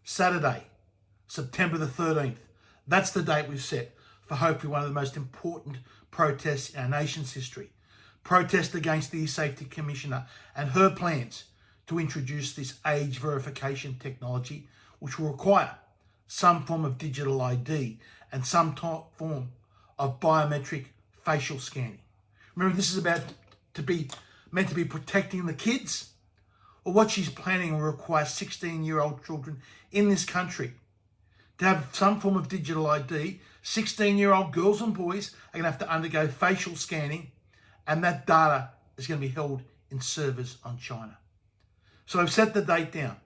Saturday, September the 13th. That's the date we've set for hopefully one of the most important protests in our nation's history. Protest against the eSafety Commissioner and her plans to introduce this age verification technology, which will require some form of digital ID and some form of biometric facial scanning. Remember, this is meant to be protecting the kids. Or what she's planning will require 16-year-old children in this country to have some form of digital ID. 16-year-old girls and boys are going to have to undergo facial scanning, and that data is going to be held in servers on China. So I've set the date down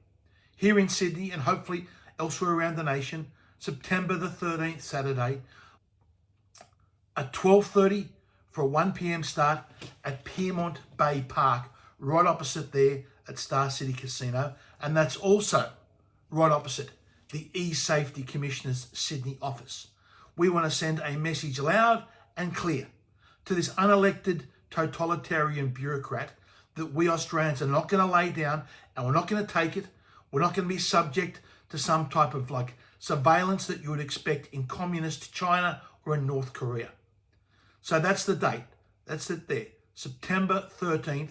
here in Sydney and hopefully elsewhere around the nation, September the 13th, Saturday, at 12:30 for a 1 p.m. start at Piermont Bay Park, right opposite there at Star City Casino. And that's also right opposite the eSafety Commissioner's Sydney office. We want to send a message loud and clear to this unelected totalitarian bureaucrat that we Australians are not going to lay down, and we're not going to take it. We're not going to be subject to some type of surveillance that you would expect in communist China or in North Korea. So that's the date. That's it there. September 13th,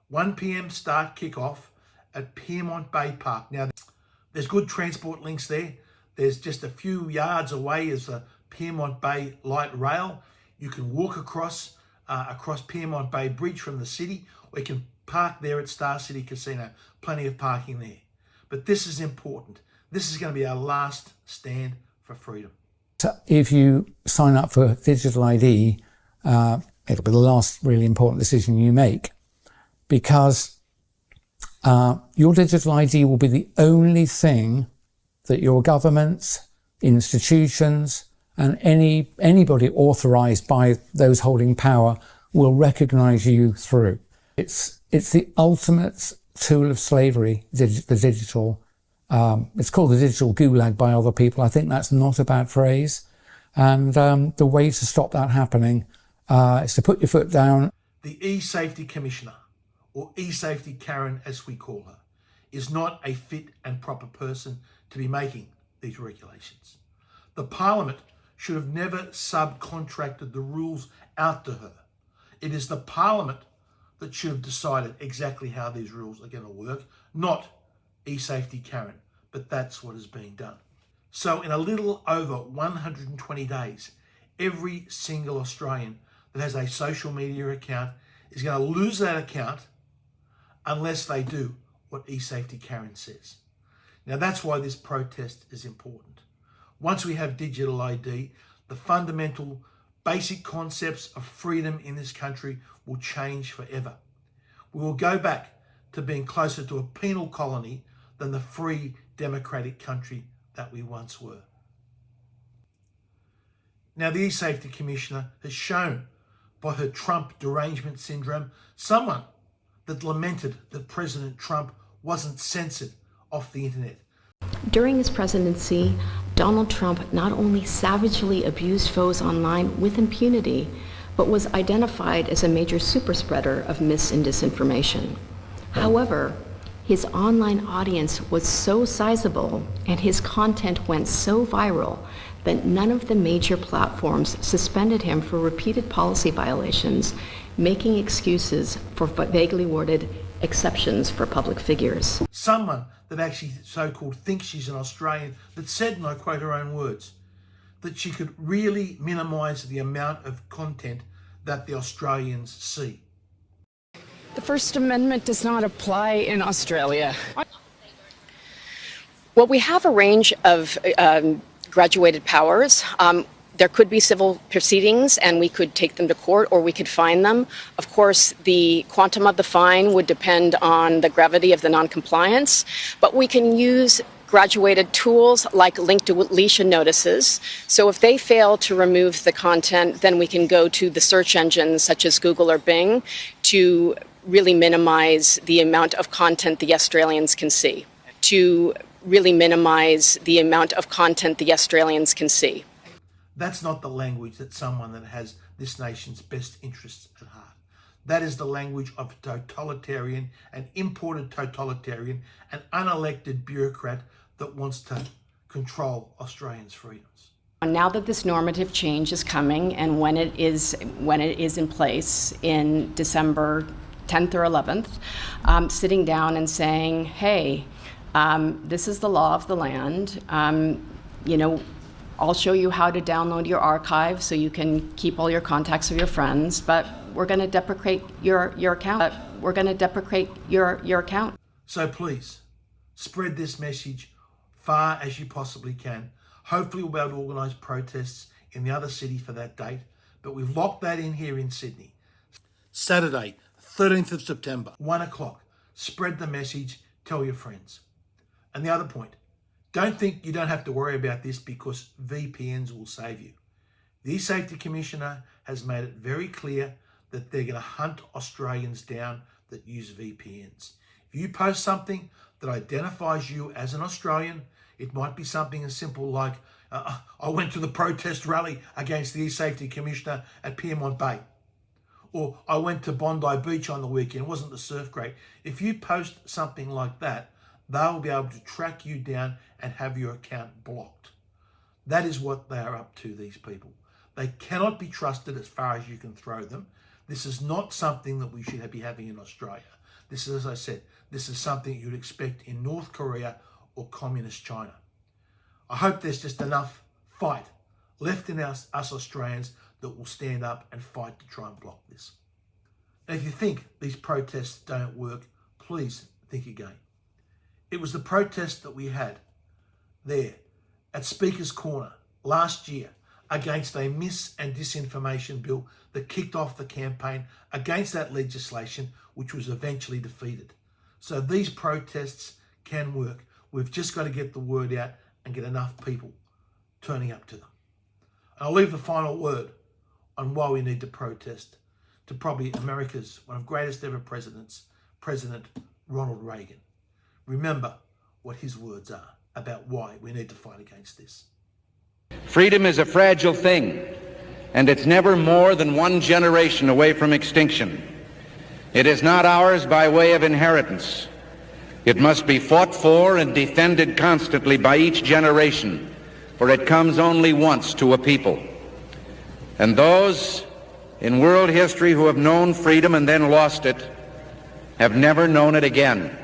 1 p.m. start kickoff at Piermont Bay Park. Now, there's good transport links there. There's just a few yards away is the Piermont Bay Light Rail. You can walk across Piermont Bay Bridge from the city, or you can park there at Star City Casino. Plenty of parking there. But this is important. This is going to be our last stand for freedom. So if you sign up for digital ID, it'll be the last really important decision you make, because your digital ID will be the only thing that your governments, institutions, and anybody authorized by those holding power will recognize you through. It's the ultimate tool of slavery, the digital. It's called the digital gulag by other people. I think that's not a bad phrase. And the way to stop that happening is to put your foot down. The eSafety Commissioner, or eSafety Karen as we call her, is not a fit and proper person to be making these regulations. The Parliament should have never subcontracted the rules out to her. It is the Parliament that should have decided exactly how these rules are going to work, not eSafety Karen, but that's what is being done. So in a little over 120 days, every single Australian that has a social media account is going to lose that account unless they do what eSafety Karen says. Now that's why this protest is important. Once we have digital ID, the fundamental basic concepts of freedom in this country will change forever. We will go back to being closer to a penal colony than the free democratic country that we once were. Now, the eSafety Commissioner has shown by her Trump derangement syndrome someone that lamented that President Trump wasn't censored off the internet. During his presidency, Donald Trump not only savagely abused foes online with impunity, but was identified as a major superspreader of mis and disinformation. However, his online audience was so sizable and his content went so viral that none of the major platforms suspended him for repeated policy violations, making excuses for vaguely worded exceptions for public figures. Someone that actually so-called thinks she's an Australian that said, and I quote her own words, that she could really minimise the amount of content that the Australians see. The First Amendment does not apply in Australia. Well, we have a range of graduated powers. There could be civil proceedings and we could take them to court or we could fine them. Of course, the quantum of the fine would depend on the gravity of the noncompliance, but we can use graduated tools like link deletion notices. So if they fail to remove the content, then we can go to the search engines such as Google or Bing to really minimize the amount of content the Australians can see. That's not the language that someone that has this nation's best interests at heart. That is the language of a totalitarian, an imported totalitarian, an unelected bureaucrat that wants to control Australians' freedoms. Now that this normative change is coming, and when it is in place in December 10th or 11th, sitting down and saying, hey, this is the law of the land. I'll show you how to download your archive so you can keep all your contacts of your friends, but we're going to deprecate your account. We're going to deprecate your account. So please, spread this message far as you possibly can. Hopefully we'll be able to organise protests in the other city for that date, but we've locked that in here in Sydney. Saturday, 13th of September, 1 o'clock. Spread the message, tell your friends. And the other point, don't think you don't have to worry about this because VPNs will save you. The eSafety Commissioner has made it very clear that they're going to hunt Australians down that use VPNs. If you post something that identifies you as an Australian, it might be something as simple like, I went to the protest rally against the eSafety Commissioner at Pyrmont Bay. Or I went to Bondi Beach on the weekend, wasn't the surf great? If you post something like that, they'll be able to track you down and have your account blocked. That is what they are up to, these people. They cannot be trusted as far as you can throw them. This is not something that we should be having in Australia. This is, as I said, this is something you'd expect in North Korea or communist China. I hope there's just enough fight left in us Australians that will stand up and fight to try and block this. And if you think these protests don't work, please think again. It was the protest that we had there at Speaker's Corner last year against a mis- and disinformation bill that kicked off the campaign against that legislation, which was eventually defeated. So these protests can work. We've just got to get the word out and get enough people turning up to them. And I'll leave the final word on why we need to protest to probably America's one of greatest ever presidents, President Ronald Reagan. Remember what his words are about why we need to fight against this. Freedom is a fragile thing, and it's never more than one generation away from extinction. It is not ours by way of inheritance. It must be fought for and defended constantly by each generation, for it comes only once to a people. And those in world history who have known freedom and then lost it have never known it again.